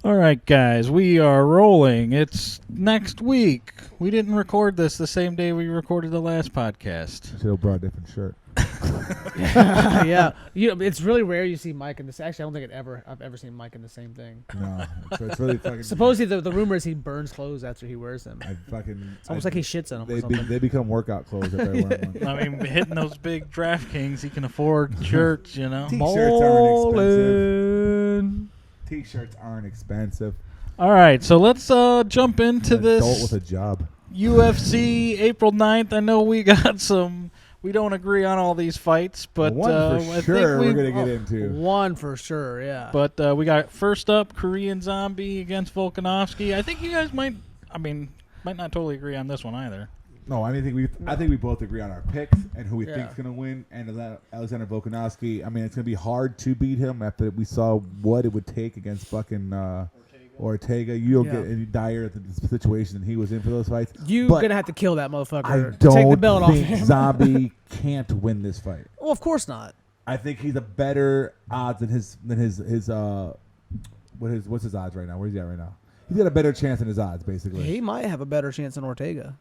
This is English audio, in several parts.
All right, guys, we are rolling. It's next week. We didn't record this the same day we recorded the last podcast. Should have brought a different shirt. Yeah, it's really rare you see Mike in this. Actually, I don't think I've ever seen Mike in the same thing. No, it's really fucking. Supposedly, the rumor is he burns clothes after he wears them. It's almost like he shits in them. Or something. They become workout clothes if they're wearing them. I mean, hitting those big Draftkings, he can afford shirts, you know. T-shirts aren't expensive. T-shirts aren't expensive. All right, so let's jump into this. Adult with a job. UFC April 9th. I know we got some. We don't agree on all these fights, but one for I sure think we're gonna get into. One for sure, yeah. But we got first up Korean Zombie against Volkanovski. I think you guys might not totally agree on this one either. No, I think we both agree on our picks and who we think's gonna win. And Alexander Volkanovski. I mean, it's gonna be hard to beat him after we saw what it would take against fucking Ortega. You don't get any dire the situation than he was in for those fights. You're gonna have to kill that motherfucker. I to take the belt don't off think him. Zombie can't win this fight. Well, of course not. I think he's a better odds than his what's his odds right now? Where's he at right now? He's got a better chance than his odds, basically. He might have a better chance than Ortega.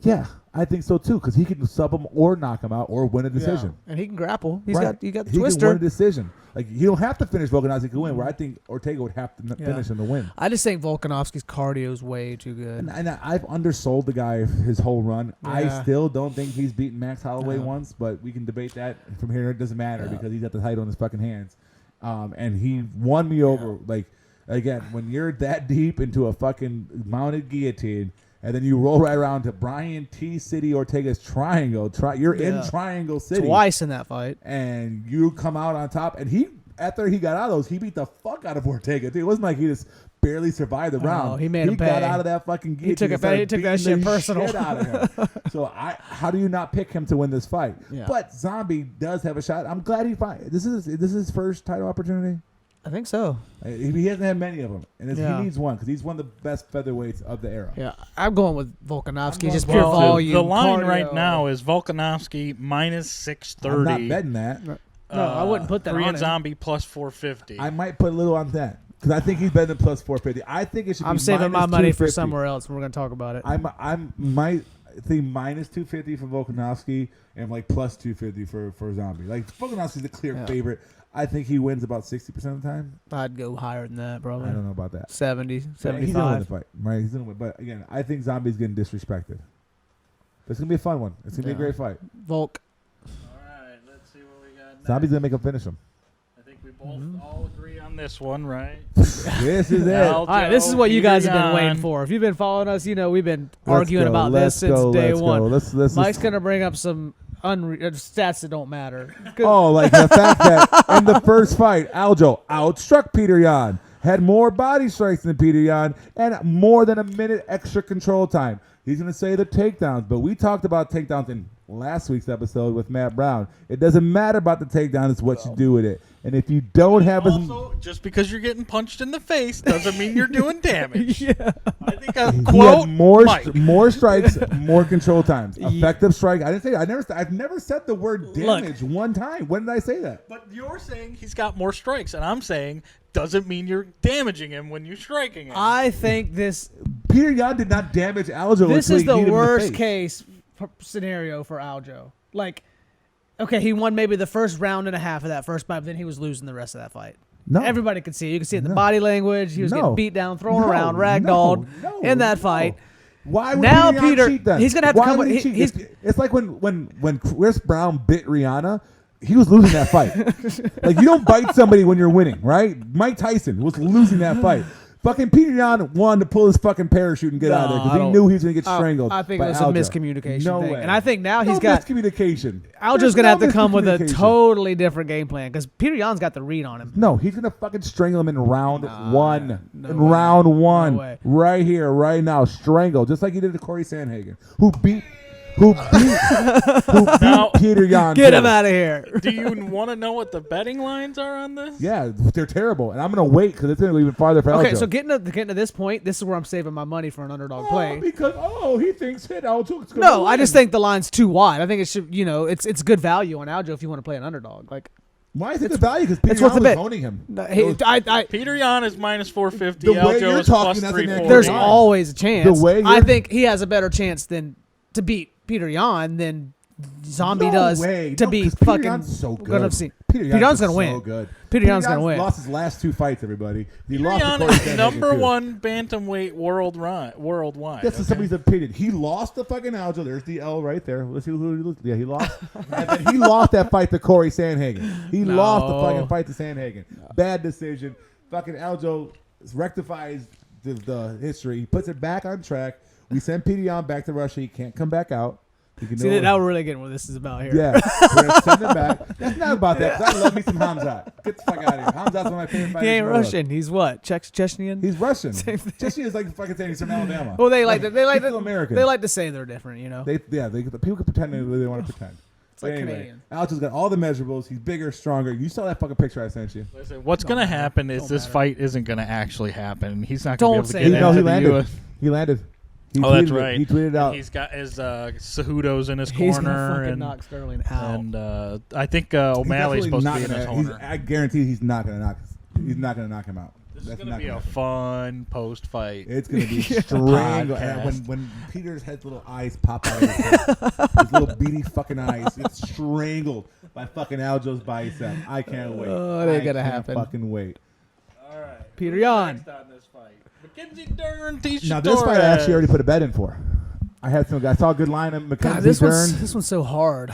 Yeah, I think so too, because he can sub him or knock him out or win a decision. Yeah. And he can grapple. He right. got the he twister. Can win a decision. Like you don't have to finish Volkanovski to win. Where I think Ortega would have to finish him to win. I just think Volkanovski's cardio is way too good. And I've undersold the guy his whole run. Yeah. I still don't think he's beaten Max Holloway once, but we can debate that from here. It doesn't matter because he's got the title in his fucking hands, and he won me over. Like again, when you're that deep into a fucking mounted guillotine. And then you roll right around to Brian T. City Ortega's triangle. You're in Triangle City. Twice in that fight. And you come out on top. And after he got out of those, he beat the fuck out of Ortega. Dude, it wasn't like he just barely survived the round. He made him pay. He got out of that fucking guillotine. He took that shit personal. Shit out of him. So how do you not pick him to win this fight? Yeah. But Zombie does have a shot. I'm glad he fight. This is his first title opportunity. I think so. He hasn't had many of them, and he needs one because he's one of the best featherweights of the era. Yeah, I'm going with Volkanovski. Just pure volume. The line cardio. right now is Volkanovski minus 630. I'm not betting that. No, I wouldn't put that Korean on him. Zombie plus 450. I might put a little on that because I think he's better than plus 450. I think it should. I'm be saving my money for 250. somewhere else. We're going to talk about it. I might think minus 250 for Volkanovski and like plus 250 for Zombie. Like Volkanovski's the clear favorite. I think he wins about 60% of the time. I'd go higher than that, probably. I don't know about that. 70, 75. He's gonna win the fight, right? He's gonna win. But again, I think Zombie's getting disrespected. But it's gonna be a fun one. It's gonna be a great fight. Volk. All right, let's see what we got next. Zombie's gonna make him finish him. I think we both all agree on this one, right? This is it. All right, this is what you guys have been waiting for. If you've been following us, you know we've been arguing about this since day one. Mike's gonna bring up some stats that don't matter. Like the fact that in the first fight, Aljo outstruck Peter Yan, had more body strikes than Peter Yan, and more than a minute extra control time. He's going to say the takedowns, but we talked about takedowns in last week's episode with Matt Brown. It doesn't matter about the takedown; it's what you do with it. And if you don't have also, just because you're getting punched in the face doesn't mean you're doing damage. Yeah. I think a quote more strikes, more control times. Effective strike. I didn't say. I've never said the word damage one time. When did I say that? But you're saying he's got more strikes, and I'm saying doesn't mean you're damaging him when you're striking him. I think Peter Yan did not damage Aljo. This is the worst case scenario for Aljo. Like, okay, he won maybe the first round and a half of that first fight, but then he was losing the rest of that fight. No. Everybody could see it. You could see it in the body language. He was getting beat down, thrown around, ragdolled in that fight. Why would now Peter cheat then? He's going to have to come with... It's like when Chris Brown bit Rihanna, he was losing that fight. Like, you don't bite somebody when you're winning, right? Mike Tyson was losing that fight. Fucking Peter Yan wanted to pull his fucking parachute and get out of there because he knew he was going to get strangled. I think it was a miscommunication no thing. way. And I think now he's got... miscommunication. Aljo's going to have to come with a totally different game plan because Peter Yan's got the read on him. No, he's going to fucking strangle him in round one. No way. Right here, right now. Strangle. Just like he did to Corey Sandhagen, who beat Peter Yan. Get him out of here. Do you want to know what the betting lines are on this? Yeah, they're terrible. And I'm going to wait because it's going to go even farther for Aljo. Okay, so getting to this point, this is where I'm saving my money for an underdog play. Because, he thinks Aljo's going to No, I just think the line's too wide. I think it should, it's good value on Aljo if you want to play an underdog. Like, Why is it the value? Because Peter it's worth Yan the was bet. owning him. No, Peter Yan is minus 450. The way Aljo you're is talking, plus that's an 340. There's Yeah. always a chance. The way I you're- think he has a better chance to beat Peter Yan than Zombie No does way. to No, beat 'cause Peter fucking Yan's so good. Volkanovski. Peter Yan's Yan's gonna so win. good. Peter Yan's gonna win. Lost his last 2 fights, everybody. He Peter lost to Yan Corey is Sandhagen, number too. 1 bantamweight worldwide. That's somebody's opinion. He lost the fucking Aljo. There's the L right there. Let's see who he lost. Yeah, he lost. And then he lost that fight to Corey Sandhagen. He lost the fucking fight to Sandhagen. Bad decision. Fucking Aljo rectifies the history. He puts it back on track. We send Peter Yan back to Russia. He can't come back out. See, now we're really getting what this is about here. Yeah, we're gonna send him back. That's not about that. 'Cause I love me some Hamzat. Get the fuck out of here. Hamzat's one of my favorite fighters. He ain't in the world. Russian. He's what? Chechnyan? He's Russian. Same thing. Chechen is like fucking saying he's from Alabama. Well, they like he's to American. they like to say they're different, you know. The people can pretend they want to pretend. It's like Anyway, Canadian. Aljo's got all the measurables. He's bigger, stronger. You saw that fucking picture I sent you. Listen, what's going to happen is this fight isn't going to actually happen. He's not Don't going to say be able to that. get into he the landed. US. He landed. He Oh, that's tweeted it. right. He tweeted out. He's got his Cejudos in his He's gonna corner. fucking And, knock Sterling out. and I think He's O'Malley's definitely supposed to not be in his gonna- corner. I guarantee he's not going to knock. He's not going to knock him out. This is That's going to not be gonna a happen. fun post-fight. It's going to be strangled. Podcast. When Peter's head's little eyes pop out of his head, his little beady fucking eyes, it's strangled by fucking Aljo's bicep. I can't wait. Oh, it ain't I gonna can't happen. fucking wait. All right. Peter Who's Yan. next on this fight? Mackenzie Dern, Tisha Now this fight I actually already put a bet in for. I saw a good line of God, Mackenzie this Dern. one's so hard.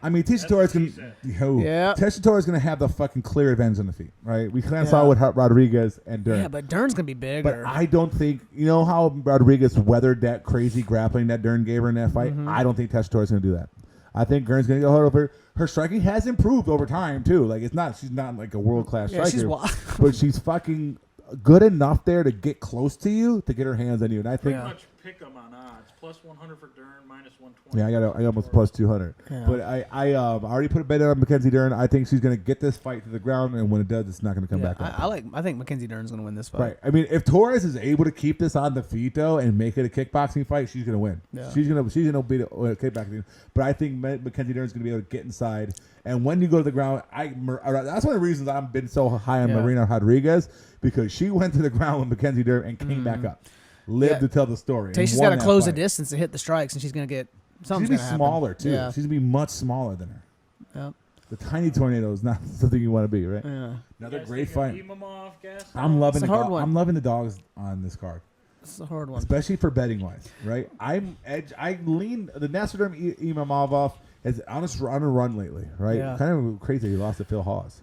I mean, Tisha Torres what can. she Yeah. Tisha Torres going to have the fucking clear advantage on the feet, right? We kind of saw it with Rodriguez and Dern. Yeah, but Dern's gonna be bigger. But I don't think how Rodriguez weathered that crazy grappling that Dern gave her in that fight. Mm-hmm. I don't think Tisha Torres is going to do that. I think Dern's going to go over. Her striking has improved over time too. Like she's not like a world class Yeah, she's striker, wild. but she's fucking good enough there to get close to you to get her hands on you. And I think Yeah. Much pick 'em on odds. Plus 100 for Dern, minus 120. Yeah, I almost plus 200. Yeah. But I already put a bet on Mackenzie Dern. I think she's going to get this fight to the ground, and when it does, it's not going to come Yeah, back up. I think Mackenzie Dern's gonna win this fight. Right. I mean, if Torres is able to keep this on the feet though and make it a kickboxing fight, she's going to win. Yeah. She's going to beat a kickboxing. But I think Mackenzie Dern's going to be able to get inside. And when you go to the ground, that's one of the reasons I've been so high on Marina Rodriguez, because she went to the ground with Mackenzie Dern and came back up. Lived to tell the story. and Tasha's won got to that close the fight. distance to hit the strikes, and she's gonna get She's something's going to gonna be smaller too. Yeah. She's going to be much smaller than her. Yeah. The tiny tornado is not something you want to be, right? Yeah. Another great fight. Imamov, Gaston? I'm loving It's a the hard one. I'm loving the dogs on this card, It's a hard one. especially for betting wise, right? I lean the Nasruddin Imamov is on a run lately, right? Yeah. Kind of crazy he lost to Phil Hawes.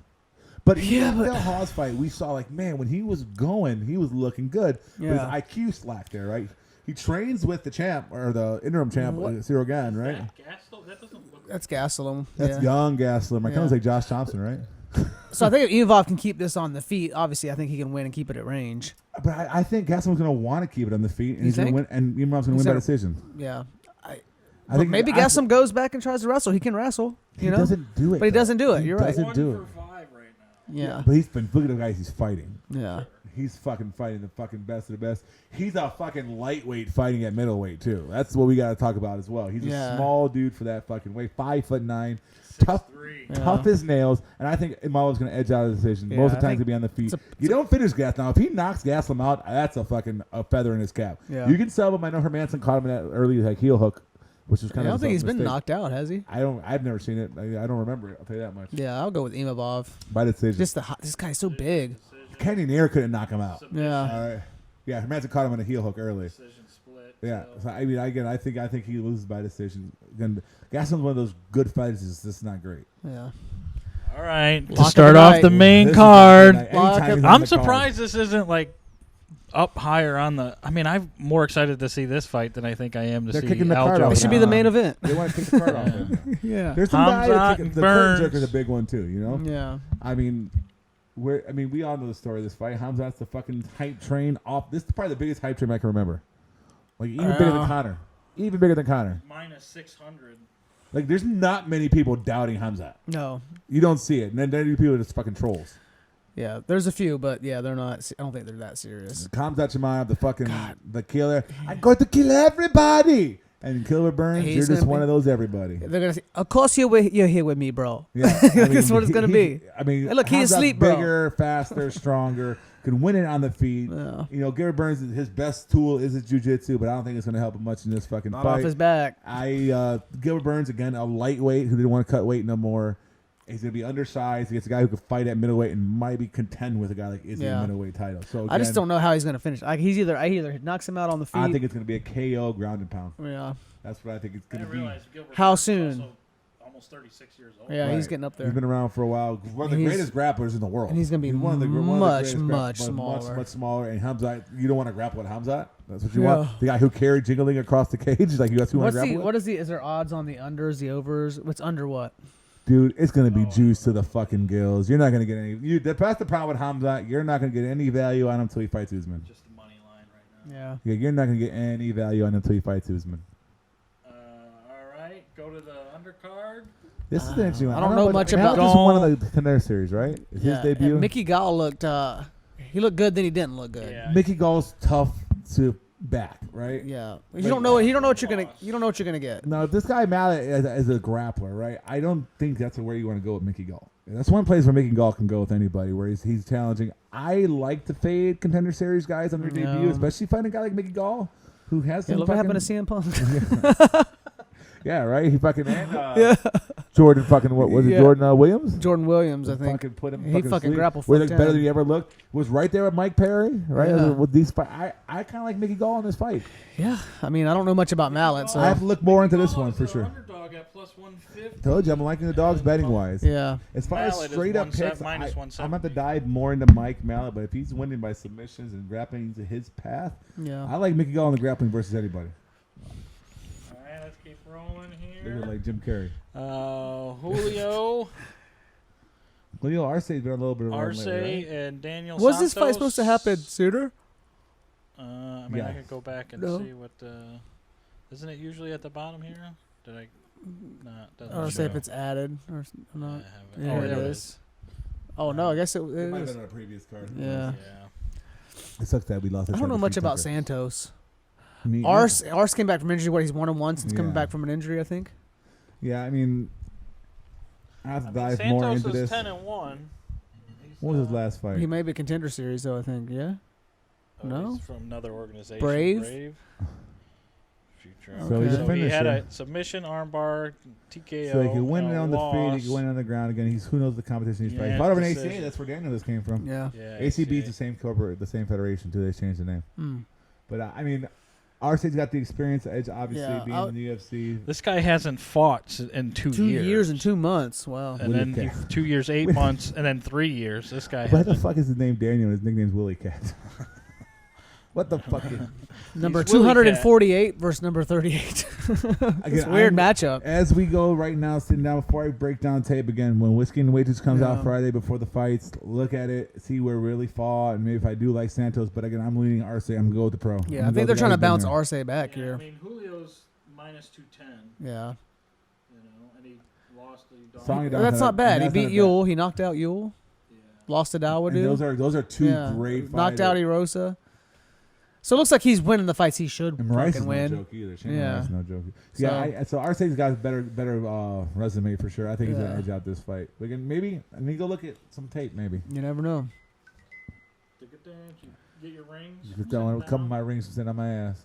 But Yeah, Phil Hawes fight, we saw like, man, when he was going, he was looking good. Yeah. But his IQ slacked there, right? He trains with the champ or the interim champ, Cyril Gann, right? That doesn't look That's Gastelum. That's young Gastelum. I kind of like Josh Thompson, right? So I think if Imavov can keep this on the feet, obviously I think he can win and keep it at range. But I think Gastelum's going to want to keep it on the feet, and You he's going to think? win, and Imamov's going to win by decision. Yeah. I think Maybe Gastelum goes back and tries to wrestle. He can wrestle. He You know? doesn't do it. But he though. doesn't do it. He You're right. doesn't do it. 1 for 5 right now. Yeah. But he's been look at the guys he's fighting. Yeah. He's fucking fighting the fucking best of the best. He's a fucking lightweight fighting at middleweight too. That's what we got to talk about as well. He's a small dude for that fucking weight, 5'9", tough, 6'3". tough as nails. And I think Imamov's going to edge out of the decision. Yeah, Most of the I time think he'll be on the feet. it's You don't finish Gastelum. Now, if he knocks Gastelum out, that's a fucking feather in his cap. Yeah. You can sell him. I know Hermanson caught him in that early like heel hook, which was kind I of. don't think he's been mistake. knocked out, has he? I've never seen it. I don't remember it. I'll tell you that much. Yeah, I'll go with Imavov. By decision. Just this guy's so big. Kenny Nair couldn't knock him out. Yeah. All right. Yeah, Hermanson caught him on a heel hook early. Decision split. Yeah. So. So, I mean, again, I think he loses by decision. Again, Gaston's one of those good fighters. It's just not great. Yeah. All right. Lock To of start the off night. the main This is card, not- anytime he's on I'm the surprised this isn't like up higher on the. I mean, I'm more excited to see this fight than I think I am to They're see kicking the card Aljo. off It should be the main event. Card. They want to kick the card off him. Yeah. There's some guy Hamzat that kicking, and the curtain Burns. jerker's a big one too. You know. Yeah. I mean, we all know the story of this fight. Hamzat's the fucking hype train off. This is probably the biggest hype train I can remember. Like even bigger than Connor. Even bigger than Connor. Minus 600. Like there's not many people doubting Hamzat. No. You don't see it. And then there are people just fucking trolls. Yeah. There's a few, but yeah, they're not. I don't think they're that serious. Hamzat Chimaev, the fucking the killer. I'm going to kill everybody. And Gilbert Burns, He's you're just gonna one be- of those everybody. They're gonna say, "Of course you're here with me, bro." Yeah, That's what it's gonna be. I mean, Hey, look, he Hamzat's asleep, bro. bigger, faster, stronger, can win it on the feet. Yeah. You know, Gilbert Burns, his best tool is his jiu-jitsu, but I don't think it's going to help him much in this fucking Not fight. off his back. Gilbert Burns, again, a lightweight who didn't want to cut weight no more. He's going to be undersized. He gets a guy who could fight at middleweight and maybe contend with a guy like Izzy in the middleweight title. So again, I just don't know how he's gonna finish. Like he's either knocks him out on the feet. I think it's going to be a KO ground and pound. Yeah. That's what I think it's going to be. Gilbert How Burns is soon? also almost 36 years old. Yeah, Right. he's getting up there. He's been around for a while. One of the He's- greatest grapplers in the world. and he's gonna be one of the much greatest much but smaller. much smaller. And Hamzat, you don't want to grapple with Hamzat. That's what you Yeah. want. The guy who carried jiggling across the cage, like you got to want to grapple with. What is the? Is there odds on the unders, the overs? What's under what? Dude, it's gonna be juice to the fucking gills. You're not gonna get any. That's the problem with Hamzat. You're not gonna get any value on him until he fights Usman. Just the money line right now. Yeah. Yeah, you're not gonna get any value on him until he fights Usman. All right, go to the undercard. This is the interesting one. I don't know much about- This is one of the contender series, right? Is Yeah, his debut. and Mickey Gall looked. He looked good. Then he didn't look good. Yeah. Mickey Gall's tough to back, right? Yeah. You don't know. You don't know what you're gonna. You don't know what you're gonna get. No, this guy Mallet is a grappler, right? I don't think that's where you want to go with Mickey Gall. That's one place where Mickey Gall can go with anybody, where he's challenging. I like to fade contender series guys on their debut, especially fighting a guy like Mickey Gall, who has Yeah, some look what happened to fucking, CM Punk. yeah, right. He fucking Jordan fucking what was it? Yeah. Jordan Williams. Jordan Williams, I think. Fucking put him. He fucking fucking sleep. grappled Where for like better 10. than he ever looked. Was right there with Mike Perry, right? Yeah. With these fight, I kind of like Mickey Gall in this fight. Yeah. I mean, I don't know much about Mallet, so I have to look more into this one for Is the sure. Underdog at plus 150. Told you I'm liking the dogs betting wise. yeah. As far as Mallet is straight up minus picks, I'm 170. about to dive more into Mike Mallet, but if he's winning by submissions and grappling to his path, Yeah. I like Mickey Gall in the grappling versus anybody. All right, let's keep rolling Look here. at like Jim Carrey. Julio, Leo Arce's been a little bit of a run Arce, lately, right? and Daniel Was Santos. this fight supposed to happen sooner? I mean, Yeah. I could go back and No. see what. Isn't it usually at the bottom here? Did I? Not. I don't know say if it's added or not. I Yeah, haven't. it there is. Oh no, I guess it It might have is. been on a previous card. Yeah. It sucks that we lost. I don't know much about Santos. Ars came back from injury. What, he's 1-1 since coming Yeah. back from an injury, I think. Yeah, I mean, I have to I mean, dive Santos more into is this. 10-1. What was his last fight? He may be a contender series, though, I think. Yeah. No? He's from another organization. Brave? Future. So he's a he had finisher. a submission, armbar, TKO. So he can win it a on the feet. loss. He can win it on the ground again. Who knows the competition he's fighting? Yeah, He fought over an decision. ACA. That's where Daniel this came from. Yeah. Yeah, ACB is ACA. the same corporate, the same federation too. They changed the name. Mm. But I mean, Arce's got the experience edge, obviously, Yeah, being in the UFC. This guy hasn't fought in 2 2 years. years and 2 months. Wow. And then Willie Cat. 2 years, 8 months, and then 3 years. This guy Why the hasn't. fuck is his name Daniel? His nickname's Willie Cat. What the fuck? Number He's Willie 248 versus number 38. It's Again, a weird I'm- matchup. As we go right now, sitting down before I break down tape again, when Whiskey and Wages comes out Yeah. Friday before the fights, look at it, see where it really fall, and maybe if I do like Santos, but again, I'm leaning Arce. I'm gonna go with the pro. I'm Yeah, gonna I go think with they're the trying guy to who's been bounce there. Arce back Yeah, I here. mean, Julio's minus 210, Yeah. and he lost the Song Well, that's not bad. He That's beat not bad. Yule. He knocked out Yule. Lost to And Dawoodu. those are two Yeah. great Knocked fighters. out Erosa. So it looks like he's winning the fights he should And Rice is fucking no win. joke either. Shane Yeah. Rice is no joke. So- Yeah, so Arce's got a better resume for sure. I think he's Yeah. gonna edge out this fight. We can maybe I need to go look at some tape. Maybe You never know. Get your rings. you could tell come my rings and sit on my ass.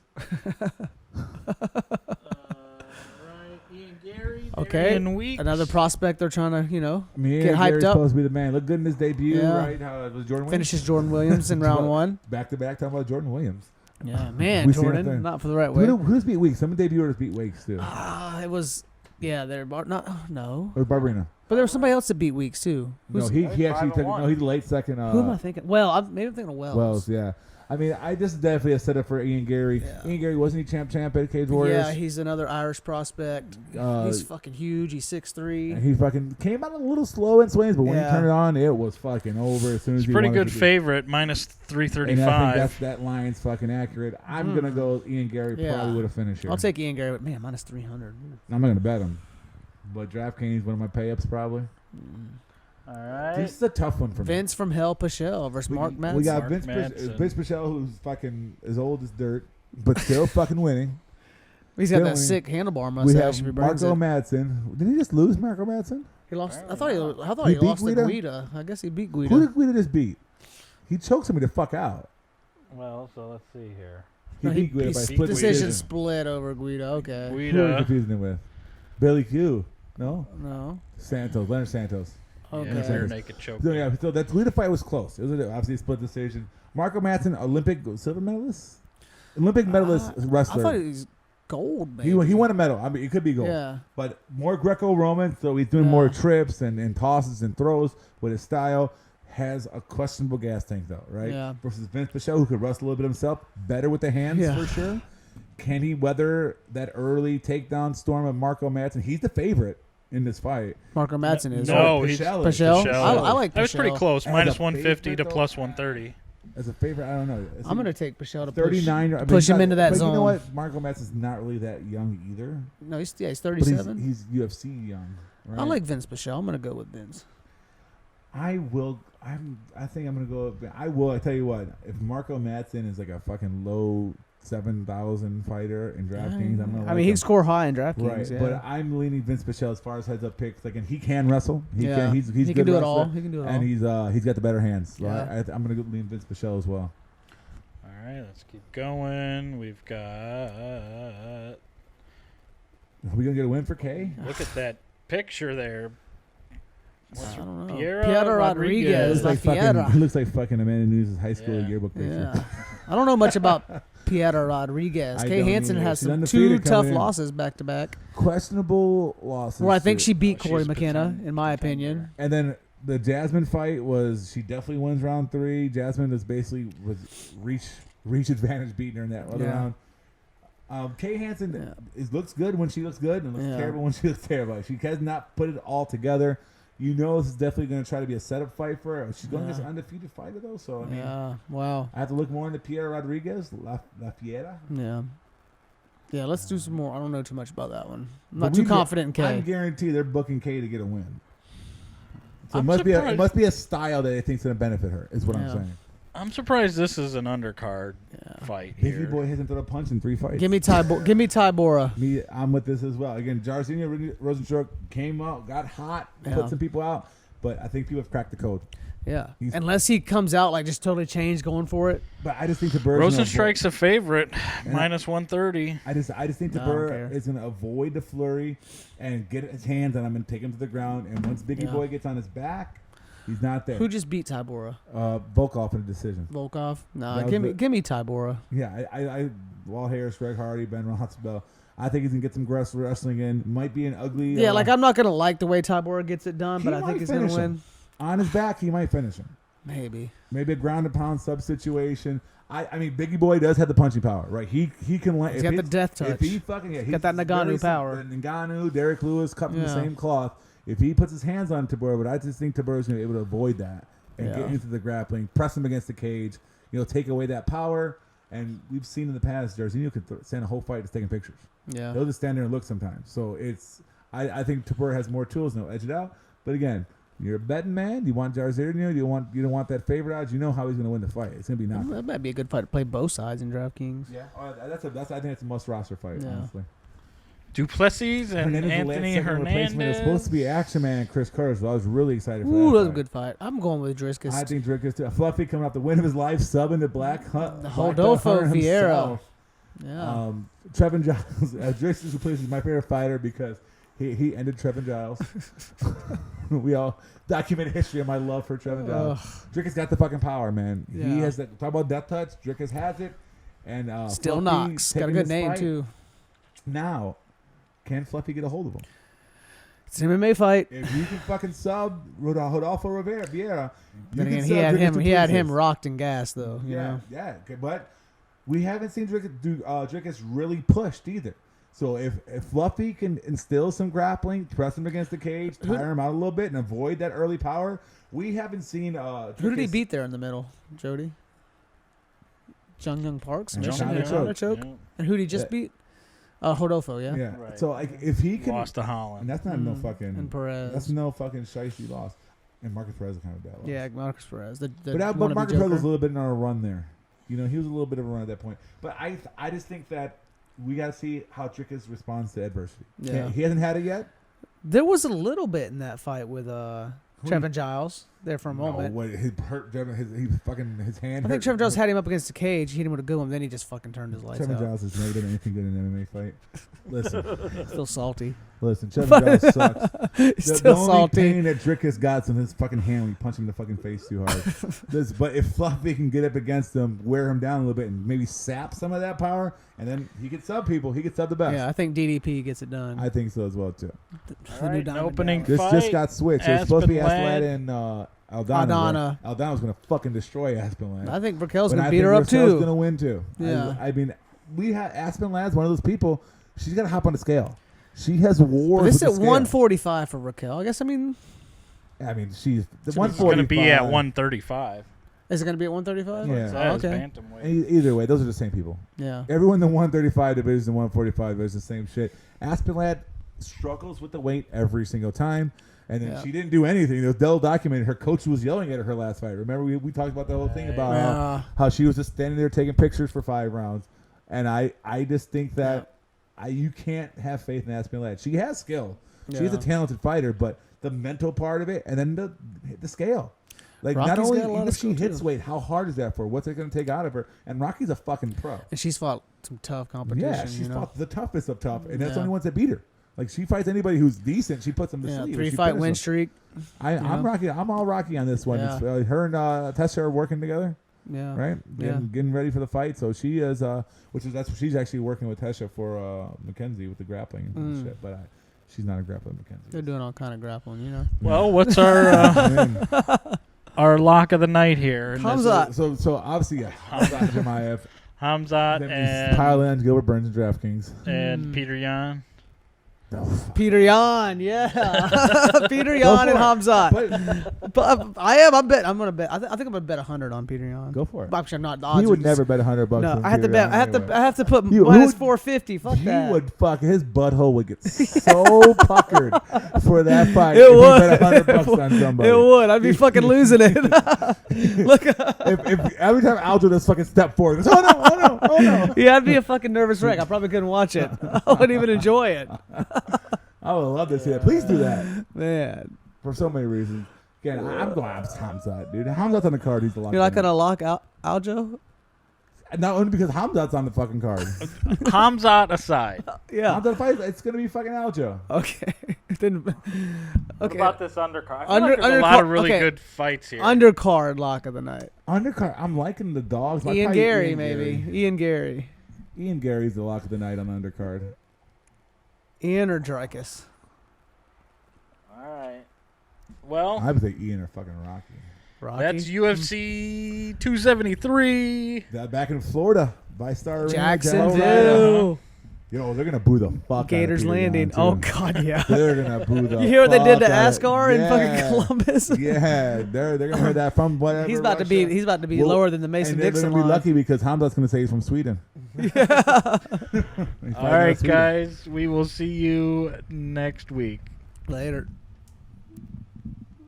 Right, Ian Gary. Okay, Darian Weeks. Another prospect they're trying to, I mean, Get hyped Gary's up. supposed to be the man. Look good in his debut, Yeah. right? How it was Jordan Williams? finishes Jordan Williams in round 1. Back to back, talking about Jordan Williams. Yeah, man, We seen it there. Jordan, not for the right way. Who's beat Weeks? Some debuters beat Weeks too. It was, yeah, they're not, no. Or Barberina. But there was somebody else that beat Weeks too. No, Who's, he actually took. 5-1. No, he's late second. who am I thinking? Well, maybe I'm thinking of Wells. Wells, yeah. I mean, this is definitely a setup for Ian Gary. Yeah. Ian Gary wasn't he champ at Cage Warriors? Yeah, he's another Irish prospect. He's fucking huge. He's 6'3". And he fucking came out a little slow in swings, but when he Yeah. turned it on, it was fucking over as soon as He's he pretty wanted good to be. favorite, minus And I 335. think that line's fucking accurate. I'm gonna go with Ian Gary. Yeah. Probably would have finished here. I'll take Ian Gary, but man, minus 300. I'm not gonna bet him, but DraftKings one of my pay-ups probably. All right. This is a tough one for me. Vince from Hell Pichel versus Mark Madsen. We got Mark Vince Madsen. Pichel, who's fucking as old as dirt, but still fucking winning. He's got Then that sick handlebar We mustache. have if he burns Marco it. Madsen. Did he just lose Marco Madsen? He lost. I Apparently thought He he beat lost to Guida? Guida. I guess he beat Guida. Who did Guida just beat? He choked somebody the fuck out. Well, so let's see here. He No, beat Guida by beat split Guida. decision decision. split over Guida. Okay. Who are you Guida. confusing him with? Billy Q. No? No. Santos. Leonard Santos. Okay. Yeah, Okay. rear naked choke. So, yeah, so that Guida fight was close. It was obviously a split decision. Marco Madsen, Olympic silver medalist? Olympic medalist wrestler. I thought he was gold. Maybe. He won a medal. I mean, it could be gold. Yeah. But more Greco-Roman, so he's doing more trips and tosses and throws with his style. Has a questionable gas tank, though, right? Yeah. Versus Vince Pichel, who could wrestle a little bit himself. Better with the hands, Yeah. for sure. Can he weather that early takedown storm of Marco Madsen? He's the favorite in this fight. Marco Madsen is. No, Pichel he's is. Pichel? I like That was pretty Pichel. close. As Minus a 150 to favorite, plus though, 130. As a favorite, I don't know. I'm gonna take Pichel to 39. I mean, push he's him not- into that but zone. You know what? Marco Madsen's not really that young either. No, he's But 37. he's UFC young. Right? I like Vince Pichel. I'm gonna go with Vince. I will. I think I'm gonna go. I will. I tell you what. If Marco Madsen is like a fucking low 7,000 fighter in DraftKings, I'm gonna. I mean, he'd score high in DraftKings. Right, Yeah. but I'm leaning Vince Pichel as far as heads up picks. Like, and he can wrestle. He Yeah. can. He's he good can do it wrestler, all. He can do it all. and he's got the better hands. So Yeah. I'm gonna go lean Vince Pichel as well. All right, let's keep going. We've got. Are we gonna get a win for K? Look at that picture there. I don't know. Piero Rodriguez. Looks like Piedra. fucking. Looks like fucking Amanda Nunes' high school Yeah. yearbook picture. Yeah. I don't know much about Piero Rodriguez. I Kay don't Hansen either. has She's some undefeated two tough coming in. losses back to back. Questionable losses. Well, I think she beat Oh, Corey she's McKenna, pretend- in my opinion. And then the Jasmine fight was she definitely wins round 3. Jasmine was reach advantage beating her in that other Yeah. round. Kay Hansen looks good when she looks good and looks Yeah. terrible when she looks terrible. She has not put it all together. You know this is definitely going to try to be a setup fight for her. She's going against an undefeated fighter though, so I mean, Yeah. Wow. I have to look more into Piera Rodriguez, La Fiera. Yeah. Yeah, let's do some more. I don't know too much about that one. I'm But not too we- confident in I Kay. guarantee they're booking Kay to get a win. So I'm it surprised. must be a style that they think's going to benefit her. Is what I'm Yeah. saying. I'm surprised this is an undercard fight Biggie here. Boy hasn't thrown a punch in 3 fights. Give me Ty Bora. I'm with this as well. Again, Jairzinho Rosenstruck came out, got hot, Yeah. put some people out, but I think people have cracked the code. Yeah. He's- Unless he comes out like just totally changed, going for it. But I just think Tabur Rosenstrike's a favorite, minus 130. I just think No, I don't Tabur care. is going to avoid the flurry and get his hands on him and take him to the ground. And once Biggie Yeah. Boy gets on his back, he's not there. Who just beat Ty Bora? Volkov in a decision. Volkov? Nah, That was give me Ty Bora. Yeah, I Walt Harris, Greg Hardy, Ben Rothschild. I think he's going to get some wrestling in. Might be an ugly. Yeah, like I'm not gonna like the way Ty Bora gets it done, He but I might think he's gonna finish win. him. On his back, he might finish him. Maybe. Maybe a ground and pound sub situation. I mean, Biggie Boy does have the punching power, right? He can land. He's got the death touch. If he fucking he's got that Ngannou very power. Ngannou, Derek Lewis, cut from the Yeah. same cloth. If he puts his hands on Tabor, but I just think Tabor is going to be able to avoid that and Yeah. get into the grappling, press him against the cage, take away that power. And we've seen in the past, Jairzinho could stand a whole fight just taking pictures. Yeah. He'll just stand there and look sometimes. So I think Tabor has more tools and he'll edge it out. But again, you're a betting man. You want Jairzinho. You don't want that favorite odds. You know how he's going to win the fight. It's going to be nothing. That might be a good fight to play both sides in DraftKings. Yeah, I think that's a must roster fight. Yeah. Honestly, Duplessis and Hernandez, the Anthony last-second replacement. It was supposed to be Hernandez. Action Man and Chris Curtis, so I was really excited for Ooh, that. that was a fight. good fight. I'm going with Driscus. I think Drickus too. Fluffy coming off the win of his life, subbing to Black Hunt. Rodolfo Vieira. Yeah. Trevin Giles. Drickus is my favorite fighter because he ended Trevin Giles. We all documented history of my love for Trevin Giles. Drickus got the fucking power, man. He Yeah. has that. Talk about death touch. Drickus has it, and Still Fluffy knocks. Got a taking good this name fight. too. Now, can Fluffy get a hold of him? It's an MMA fight. If you can fucking sub Rodolfo Vieira, you Then can again, sub he had Drickus him to pieces. rocked and gassed though. You know. Yeah. Okay, but we haven't seen Drickus really pushed either. So if Fluffy can instill some grappling, press him against the cage, tire him out a little bit, and avoid that early power, we haven't seen. Who did he beat there in the middle, Jody? Jung Young Parks and Yeah. China choke. Yeah. And who did he just beat? Hodolfo, yeah. Yeah. Right. So like if he can, Lost to and Holland. that's not no Mm. fucking. And Perez. That's no fucking shiesty loss. And Marcus Perez is kind of bad loss. Yeah, Marcus Perez. The But wannabe Marcus Perez Joker. was a little bit on a run there. He was a little bit of a run at that point. But I just think that we got to see how Dricus responds to adversity. Yeah. He hasn't had it yet. There was a little bit in that fight with Trevin Giles there for a moment. No, what, his hand. I think Trevin Giles had him up against the cage, hit him with a good one, then he just fucking turned his lights Trevin out. Giles has never done anything good in an MMA fight. Listen, Still salty. Trevin Giles sucks. Still the only salty. pain that Dricus got in his fucking hand when he punched him in the fucking face too hard. But if Fluffy can get up against him, wear him down a little bit, and maybe sap some of that power, and then he can sub people. He can sub the best. Yeah, I think DDP gets it done. I think so as well too. All right, an opening This fight. just got switched. It was supposed to be Aspinalled. Aspinalled and Aldana. Aldana. Aldana was gonna fucking destroy Aspinalled. I think Raquel's But going I to beat think her up Rochelle's too. gonna win too. Yeah. I mean, we have Aspinallad's one of those people. She's got to hop on the scale. She has wars. But this is with at the scale. 145 for Raquel. I guess, she's the It's 145. going to be at 135. is it going to be at 135? Yeah. That is okay. bantamweight. Either way, those are the same people. Yeah. Everyone in the 135 division and 145 is the same shit. Aspinalled struggles with the weight every single time. And then Yeah. she didn't do anything. It was well documented. Her coach was yelling at her last fight. Remember, we talked about the whole thing about how she was just standing there taking pictures for 5 rounds. And I just think that you can't have faith in Aspinalled. She has skill. She's a talented fighter, but the mental part of it, and then the scale. Like, Rocky's not only got a lot even of if she skill, hits too. weight, how hard is that for? What's it going to take out of her? And Rocky's a fucking pro. And she's fought some tough competition. Yeah, she's fought the toughest of tough, and that's the Yeah. only ones that beat her. Like, she fights anybody who's decent, she puts them to sleep. 3-fight win streak. I'm all Rocky on this one. Yeah. It's, her and Tessa are working together, Yeah. right? Yeah. Getting ready for the fight. So she is, that's what she's actually working with Tessa for Mackenzie with the grappling and shit. But she's not a grappling Mackenzie. They're doing all kind of grappling, you know. Well, what's our lock of the night here? And Hamzat. So obviously, Hamzat Jemaev. Hamzat Then Kyle Lange, Gilbert Burns, and DraftKings. and Peter Yan. Peter Yan, yeah. Peter Yan and Hamzat. But I'm gonna bet. I think I'm gonna bet 100 on Peter Yan. Go for it. Actually, I'm not. The odds He are would just- never bet $100. No, on I have to Peter bet. Yan I have to put He minus would- 450. Fuck He that. would fuck his butthole would get so puckered for that fight. It if would. He bet $100 on somebody. It would. I'd be fucking losing it. Look, If every time Aljo does fucking step forward, he goes, oh no. yeah, I'd be a fucking nervous wreck. I probably couldn't watch it. I wouldn't even enjoy it. I would love to see that. Please do that Man, for so many reasons. Again, I'm going to Hamzat, dude. Hamzat's on the card. He's the lock. you're not gonna lock out Aljo? Not only because Hamzat's on the fucking card. Hamzat aside. Yeah. Hamzat fight. It's gonna be fucking Aljo. Okay. Then. What Okay. about this undercard? I feel Under- like there's a lot of undercard- really okay. good fights here. Undercard lock of the night. Undercard. I'm liking the dogs. Ian Gary, maybe. Ian Gary. Ian Gary's the lock of the night on the undercard. Ian or Dricus? All right. Well, I would say Ian or fucking Rocky. Rocky? that's UFC 273. That back in Florida, ViStar Arena, Jacksonville. Yo, they're gonna boo the fuck Gators out of Peter Landing. Yan, Oh too. God, yeah. They're gonna boo the. You hear what they did to fuck out of- Ascar in fucking Yeah. Columbus? Yeah, they're gonna hear that from whatever. He's about to be. He's about to be Well, lower than the Mason and they're Dixon gonna be line. lucky because Hamzat's gonna say he's from Sweden. All right, guys. We will see you next week. Later.